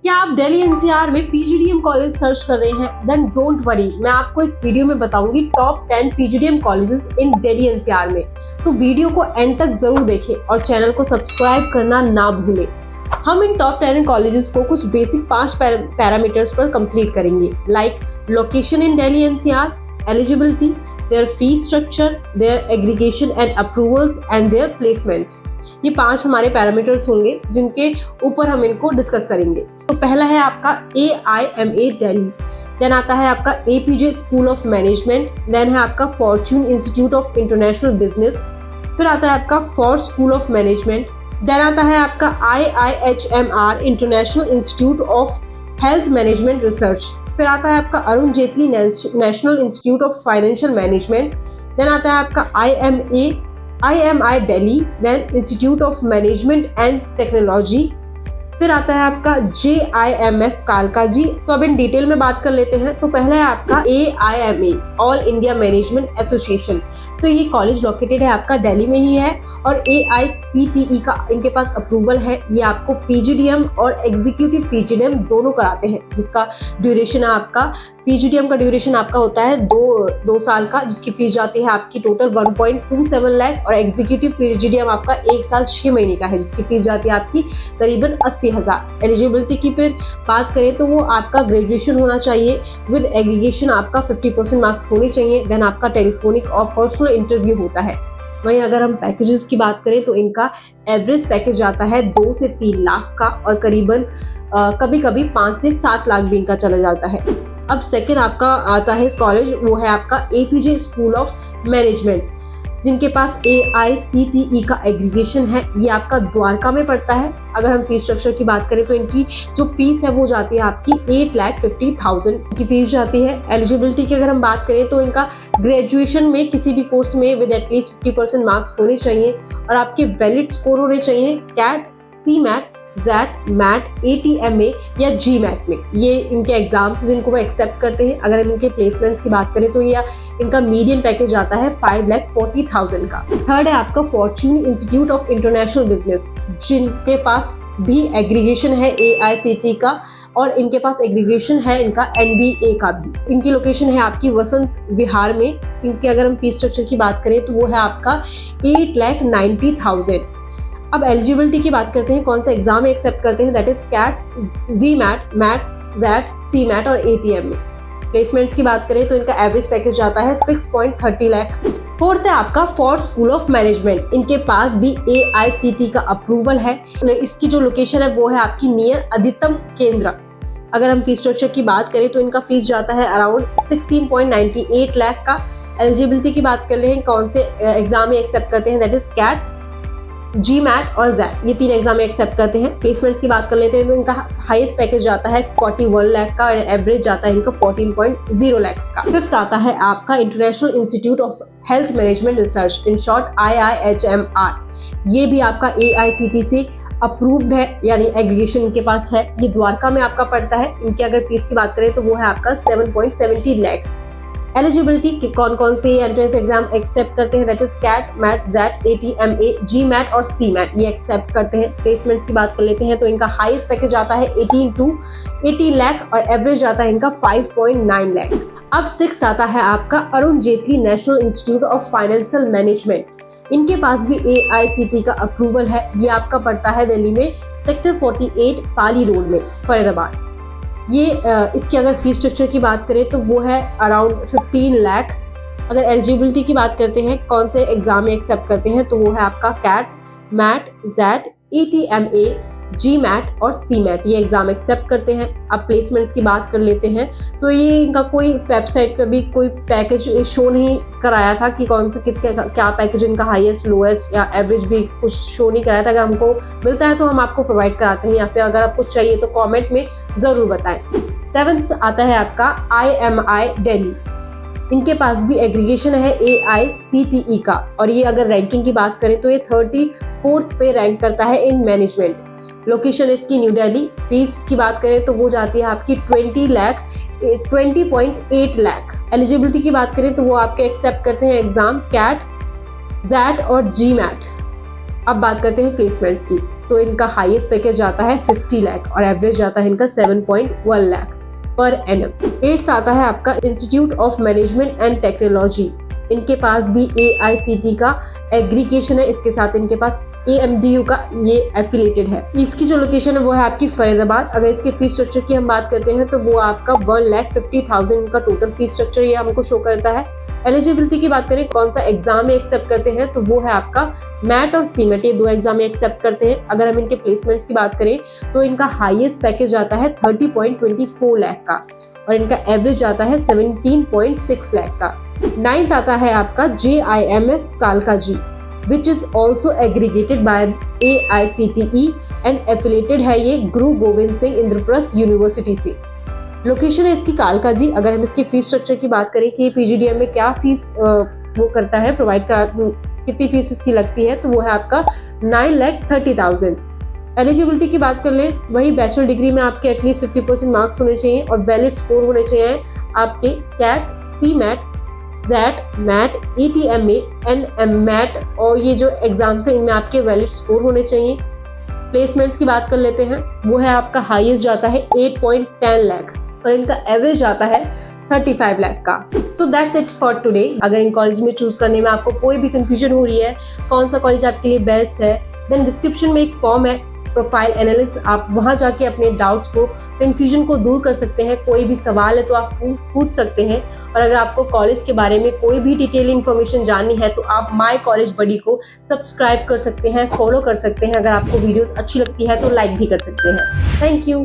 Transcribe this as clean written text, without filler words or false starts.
क्या आप दिल्ली एनसीआर में पीजीडीएम कॉलेज सर्च कर रहे हैं? देन डोंट वरी, मैं आपको इस वीडियो में बताऊंगी top 10 PGDM colleges in Delhi NCR में। तो वीडियो को एंड तक जरूर देखें और चैनल को सब्सक्राइब करना ना भूलें। हम इन टॉप 10 कॉलेजेस को कुछ बेसिक 5 पैरामीटर्स पर कंप्लीट करेंगे, like location in Delhi NCR, eligibility, their fee structure, their aggregation and approvals and their placements। ये 5 हमारे पैरामीटर्स होंगे जिनके ऊपर हम इनको डिस्कस करेंगे। तो पहला है आपका AIMA दिल्ली, देन आता है आपका APJ school of management, then है आपका fortune institute of international business, फिर आता है आपका FORE school of management, then आता है आपका IIHMR international institute of health management research, फिर आता है आपका Arun Jaitley national institute of financial management, then आता है आपका IMI Delhi, then institute of management and technology, फिर आता है आपका JIMS कालकाजी। तो अब इन डिटेल में बात कर लेते हैं। तो पहला है आपका AIMA all India management association. तो ये कॉलेज लोकेटेड है आपका दिल्ली में ही है और AICTE का इनके पास अप्रूवल है। ये आपको PGDM और एग्जीक्यूटिव PGDM दोनों कराते हैं, जिसका ड्यूरेशन है आपका PGDM का ड्यूरेशन आपका होता है दो साल का, जिसकी फीस जाती है आपकी टोटल 1.27 लाख, और एग्जीक्यूटिव PGDM आपका 1 साल 6 महीने का है, जिसकी फीस जाती है आपकी करीबन 80,000। एलिजिबिलिटी की फिर बात करें तो वो आपका ग्रेजुएशन होना चाहिए विद एग्रीगेशन, आपका 50% मार्क्स होने चाहिए, देन आपका टेलीफोनिक और पर्सनल इंटरव्यू होता है। वहीं अगर हम पैकेजेस की बात करें तो इनका एवरेज पैकेज आता है 2 से 3 लाख का, और करीबन कभी कभी 5 से 7 लाख भी इनका चला जाता है। अब सेकंड आपका आता है कॉलेज, वो है आपका APJ स्कूल ऑफ मैनेजमेंट, जिनके पास AICTE का एग्रीगेशन है। ये आपका द्वारका में पड़ता है। अगर हम फीस स्ट्रक्चर की बात करें तो इनकी जो फीस है वो जाती है आपकी 8,50,000 की फीस जाती है। एलिजिबिलिटी की अगर हम बात करें तो इनका ग्रेजुएशन में किसी भी कोर्स में विद एटलीस्ट 50% मार्क्स होने चाहिए, और आपके वैलिड स्कोर होने चाहिए cat, CMAT, ZAT, MAT, ATMA या GMAT में। ये इनके एग्जाम्स जिनको वो एक्सेप्ट करते हैं। अगर हम इनके प्लेसमेंट्स की बात करें तो ये इनका मीडियन पैकेज आता है 5,40,000 का। थर्ड है आपका fortune institute of international business, जिनके पास भी एग्रीगेशन है AICTE का, और इनके पास एग्रीगेशन है इनका NBA का भी। इनकी लोकेशन है आपकी वसंत विहार में। इनके अगर हम फीस स्ट्रक्चर की बात करें तो वो है आपका 8,90,000। अब एलिजिबिलिटी की बात करते हैं, कौन सा एग्जाम एक्सेप्ट करते हैं, that is CAT, GMAT, MAT, ZAT, CMAT और ATMA। प्लेसमेंट्स की बात करें तो इनका एवरेज पैकेज आता है 6.30 लाख। फोर्थ है आपका फॉर स्कूल ऑफ मैनेजमेंट, इनके पास भी AICTE का अप्रूवल है। इसकी जो लोकेशन है वो है आपकी नियर अधिकतम केंद्र। अगर हम फीस स्ट्रक्चर की बात करें तो इनका फीस जाता है अराउंड 16.98 लाख का। एलिजिबिलिटी की बात कर ले, कौन से एग्जाम एक्सेप्ट करते हैं, दैट इज कैट, GMAT और ZAT, ये 3 एग्जाम एक्सेप्ट करते हैं। प्लेसमेंट्स की बात कर लेते हैं तो इनका हाईएस्ट पैकेज जाता है 41 लाख का, और एवरेज जाता है इनका 14.0 लाख का। फिफ्थ आता है आपका international institute of health management research, in short IIHMR। ये भी आपका AICTE से अप्रूव्ड है, यानी एग्रीगेशन इनके पास है। ये द्वारका में आपका पड़ता है। इनकी अगर फीस की बात करें तो वो है आपका 7.70 लाख। एलिजिबिलिटी के कौन कौन से एंट्रेंस एग्जाम एक्सेप्ट करते हैं, that is CAT, MAT, ZAT, ATMA, GMAT और CMAT, ये एक्सेप्ट करते हैं। प्लेसमेंट्स की बात कर लेते हैं तो इनका हाईएस्ट पैकेज आता है 18 to 80 लाख, और एवरेज आता है इनका 5.9 लाख। अब सिक्स्थ आता है आपका Arun Jaitley national institute of financial management. इनके पास भी AICTE का अप्रूवल है। ये आपका पड़ता है दिल्ली में सेक्टर 48 पाली रोड में, फरीदाबाद। ये इसकी अगर फीस स्ट्रक्चर की बात करें तो वो है अराउंड 15 लाख। अगर एलिजिबिलिटी की बात करते हैं, कौन से एग्जाम में एक्सेप्ट करते हैं, तो वो है आपका CAT, MAT, ZAT, ATMA, GMAT और CMAT, ये एग्जाम एक्सेप्ट करते हैं। अब प्लेसमेंट्स की बात कर लेते हैं तो ये इनका कोई वेबसाइट पर भी कोई पैकेज शो नहीं कराया था कि कौन सा क्या पैकेज इनका हाईएस्ट, लोएस्ट या एवरेज भी कुछ शो नहीं कराया था। अगर हमको मिलता है तो हम आपको प्रोवाइड कराते हैं, या फिर अगर आपको चाहिए तो कमेंट में ज़रूर बताएं। सेवंथ आता है आपका IMI दिल्ली, इनके पास भी एग्रीगेशन है AICTE का, और ये अगर रैंकिंग की बात करें तो ये 34th पे रैंक करता है इन मैनेजमेंट। लोकेशन इसकी न्यू दिल्ली। फीस की बात करें तो वो जाती है आपकी 20.8 लाख। एलिजिबिलिटी की बात करें तो वो आपके एक्सेप्ट करते हैं एग्जाम कैट, ZAT और GMAT। अब बात करते हैं प्लेसमेंट्स की। तो इनका हाईएस्ट पैकेज आता है 50 लाख और एवरेज आता है इनका 7.1 लाख पर एनम। 8th आता है आपका institute of management and technology. इनके पास भी AICTE का एग्रीगेशन है, इसके साथ इनके पास AMDU का ये एफिलेटेड है। इसकी जो लोकेशन है वो है आपकी फरीदाबाद। अगर इसके फीस स्ट्रक्चर की हम बात करते हैं तो वो आपका 1,50,000 का टोटल फीस स्ट्रक्चर ये हमको शो करता है। एलिजिबिलिटी की बात करें, कौन सा एग्जाम में एक्सेप्ट करते हैं, तो वो है आपका मैट और सीमेट, ये 2 एग्जाम में एक्सेप्ट करते हैं। अगर हम इनके प्लेसमेंट्स की बात करें तो इनका हाईएस्ट पैकेज आता है 30.24 लाख का और इनका एवरेज आता है 17.6 लाख का। 9th आता है आपका JIMS कालका जी, which is also aggregated by AICTE and affiliated है ये गुरु गोविंद सिंह इंद्रप्रस्थ यूनिवर्सिटी से। लोकेशन है इसकी कालका जी। अगर हम इसकी फीस स्ट्रक्चर की बात करें कि PGDM में क्या फीस वो करता है, प्रोवाइड करा, कितनी फीस इसकी लगती है, तो वो है आपका 9,30,000। एलिजिबिलिटी की बात कर लें, वही बैचलर डिग्री में आपके एटलीस्ट 50% मार्क्स होने चाहिए और वैलिड स्कोर होने चाहिए आपके cat, CMAT, ZET, MAT, ATMA, NMAT और ये जो एग्जाम्स हैं इनमें आपके वैलिड स्कोर होने चाहिए। प्लेसमेंट्स की बात कर लेते हैं, वो है आपका हाईएस्ट जाता है 8.10 लाख और इनका एवरेज जाता है 35 लाख का। So that's it for today. अगर इन कॉलेज में चूज करने में आपको कोई भी कंफ्यूजन हो रही है, कौन सा कॉलेज आपके लिए बेस्ट है, देन डिस्क्रिप्शन में एक फॉर्म है प्रोफाइल एनालिस्ट, आप वहां जाके अपने डाउट्स को, कंफ्यूजन को दूर कर सकते हैं। कोई भी सवाल है तो आप पूछ सकते हैं। और अगर आपको कॉलेज के बारे में कोई भी डिटेल इन्फॉर्मेशन जाननी है तो आप माय कॉलेज बडी को सब्सक्राइब कर सकते हैं, फॉलो कर सकते हैं। अगर आपको वीडियोस अच्छी लगती है तो लाइक भी कर सकते हैं। Thank you.